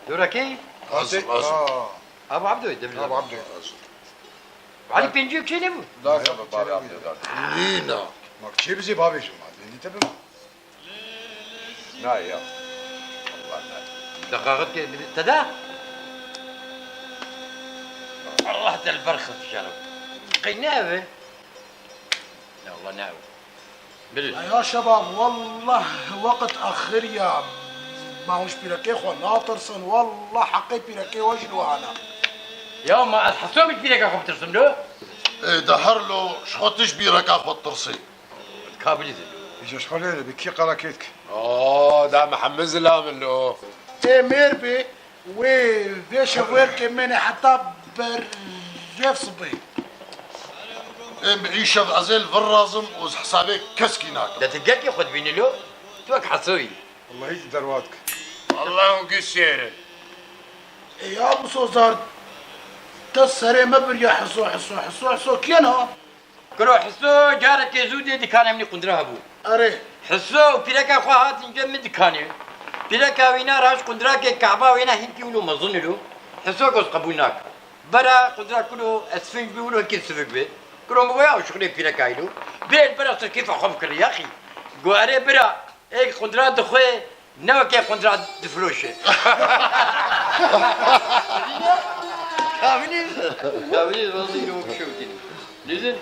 دورك ايه؟ قاسم ابو عبدو يدبر ابو عبدو علي بينجيك شنو يبو؟ لا سبب بابي عبدو لينا ما كتير زي بابي شو ما اللي تبي لا يا دقائق تدا الله البرخة في شنو قيناوه لا والله ناوي يا شباب والله وقت اخر يا ما هوش بيركي خو ناطرسن والله حقي بيركي وجلو انا يا ما الحسوم بيرك اخو بترسم له ايه دهر له شخوتش بيرك اخو الترسي كابل يجي شغلين بكي قراكيتك ده محمز لها من له ايه ميربي وفيش وير كمان حتى بريف صبي ايه بعيشة غزيل بالرازم وحسابك كسكيناك ده تلقاك ياخذ بيني له توك حصوي والله هيك درواتك الله قسيره يا ابو صوزار تسري ما بريا حسو كينا كرو حسو جارك يزودي دكان مني قندرها ابو اري حسو بيرك اخو هات نجم دكاني بيرك وينا راش قندراك كعبه وينا هنتي ولو مظن له حسو قص قبوناك برا قندراك كله اسفين بيقولوا كيف سبق به كرو مغيا شغلي بيرك ايلو بيت برا كيف اخوف كل يا اخي قواري برا ايه قندرات دخوي نو كي قندرات دفروشه كاملين راسي وكشوتين لازم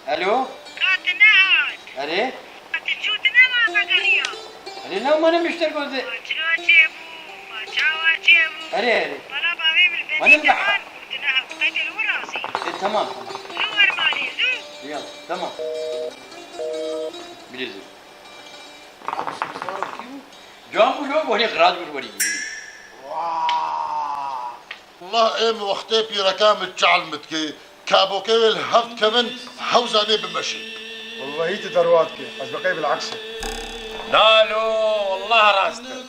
الو قاتناهات اري قاتلجوتنا ما بقريا اري لا ما انا مشترك وزي جلوتيبو جاواتيبو اري ولا بابي أنا بالبني مبحر. كمان قلتناها قتل وراسي إيه تمام زور مالي زو يلا تمام بليزي جامبو لو بوني غراض بالوري والله ايه وقتي بيركا متشعلمت كي كابو كي الهفت كمان حوزاني بمشي والله هيك درواتك أسبقي بالعكس لا له والله راسته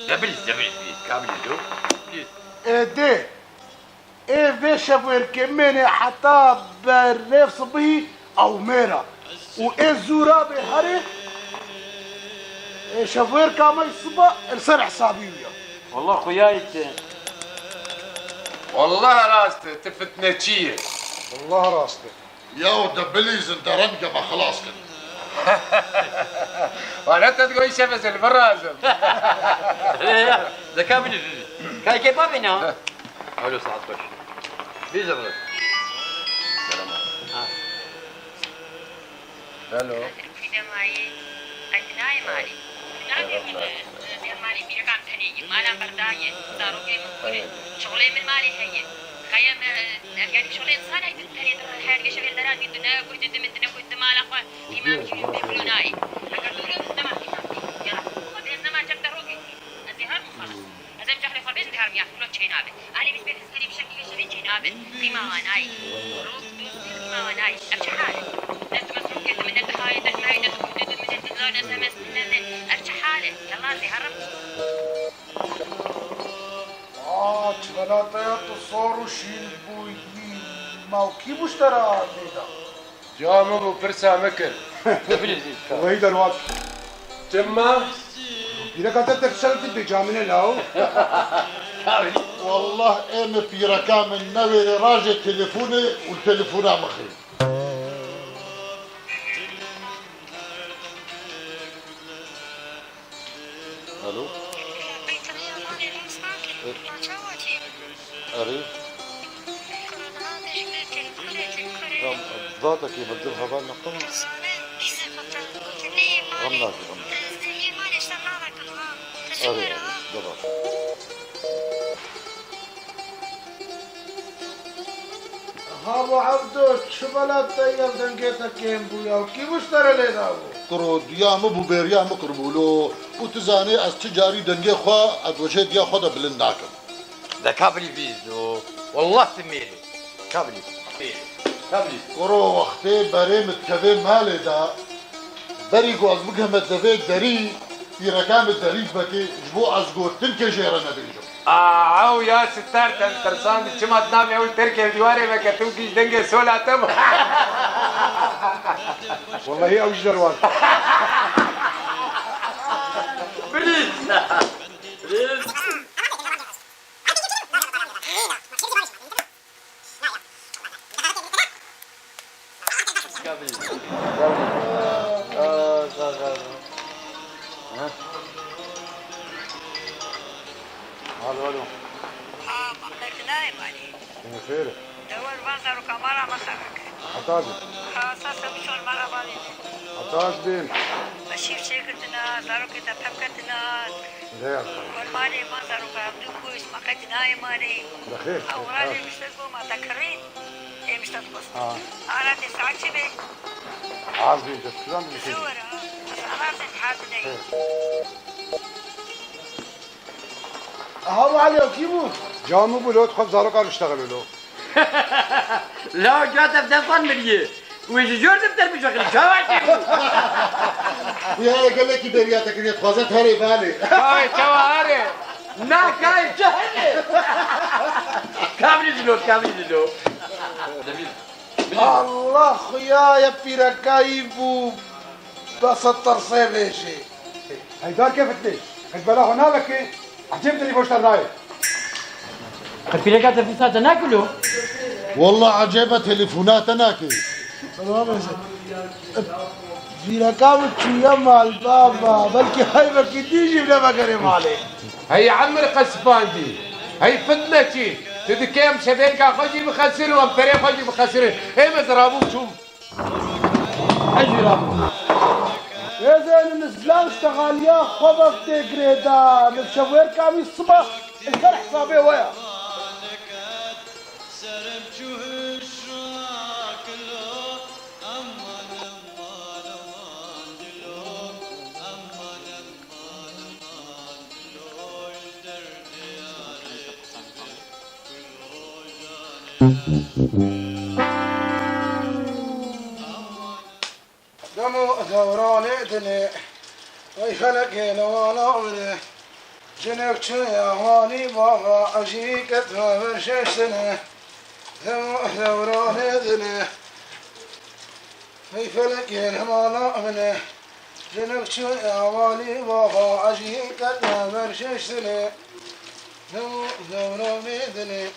دبل كامل يدو ايه دي ايه فيش وير كمان حتى بريف صبي او ميرا وايه زورابي هري ايه شافوير كامل صبا السر حسابي ويا والله خوياي والله راسته تفتنتشيه والله راسك يا دبليز انت رنقة ما خلاص كده وانا تقول شفز البرازم ده كامل كاي كيف بابنا اولو ساعات باش بيزا بس سلام الو في دماي أثناء مالي مالي بيرقم ثاني ما لام برداية صاروكي مكونة شغلي من مالي هي خيام يعني شغلي إنسان هاي تتري الحياة شغل درات الدنيا كنت دمتنا كنت مال أخوة إمام شو بيقولوناي أكرتولي إنما يلا خذ إنما جبت روكي أزهار مخلص أزم جهري خبيز دهار مياه كله تشينابه علي بس بيتسكري بشكل شبيه تشينابه قيمة واناي روك دوسي قيمة واناي أمشي حالي ناس مسروق يد من الدخاية تجمعي ناس كنت من التزلون ناس مس نزل أمشي حالي يلا زهر ثلاثة تصوروا شيل بوي موكي مشترى ليدا جامب وفرسة مكر والله هيك درواتك تما إذا كنت تفشلت بجامنا لاو والله ايه بيركا من نوي راجع تليفوني والتليفون مخي الو اري صباتك يبدلها بالنا طبعا. غمناك ها ابو عبدو شبلات طيب دنقيتك كيم بويا وكيف اشترى لي دابو كرود يا مبو بيريا مكربولو وتزاني از تجاري دنجي خوا ادوجه ديا خدا بلنداكم. ده كابري فيزو والله تميري كابري كرو وقتي بري متكبي مالي دا بري قواز بقهم الدفيق دري في ركام الدريج بكي جبو ازقو تنكي جيرنا بيجو. عاو يا ستار ترسان شما تنام يقول تركي الدواري ما كتوكيش دنجي سولا تم. والله هي اوج دروان بليز الو نايم عليه خير دور منظر وكاميرا مسكك عطاز خاصة بشون مرة بالي عطاز بين بشير شيكتنا دارو كده بكتنا لا والمالي منظر وكابدو كويس ما قد نايم عليه بخير أورادي مش تقوم أتكرين إيه مش تتبص أنا تسعة شبه عازبين تسلم بخير صورة بس أنا تتحاد دي ها علي كيفو جامو بلوت خد زارو قال اشتغلوا له لا جات بدفن مليه ويجي جور دفتر بشغل شواشي يا قال لك بريا تكريت خوازت هري بالي. هاي شواري نا كاي جهني كابري دلو الله خيا يا بيركايبو بس الترصيب شيء هيدار كيف تلي قد بلا هنالك عجبتني بوشترناي قد بيركا تفسات ناكلو والله عجبت تليفوناتنا كي. بيركايبو تشويا مال بابا بلكي هاي بلكي تيجي بلا ما كريم عليه هي عمر قصباندي هي فتنتي تدكيم شبيكا خجي بخسر وامتري خجي بخسر هي مزرابو شوم اجرا يا زين الزلان اشتغل يا خبط تجريدا الشوير كامي الصبح الفرح حسابي ويا دمو دوراني دني وي خلقين وانا عمري جنك شوية هواني بابا أجيك تفر شش سنة دمو دوراني دني وي خلقين وانا عمري جنك شوية هواني بابا أجيك تفر شش سنة دمو دوراني دني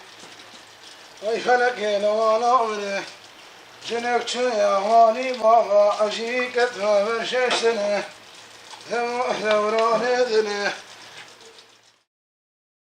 وي خلقين وانا عمري جنك شوية هواني بابا أجيك تفر شش سنة دوراني دني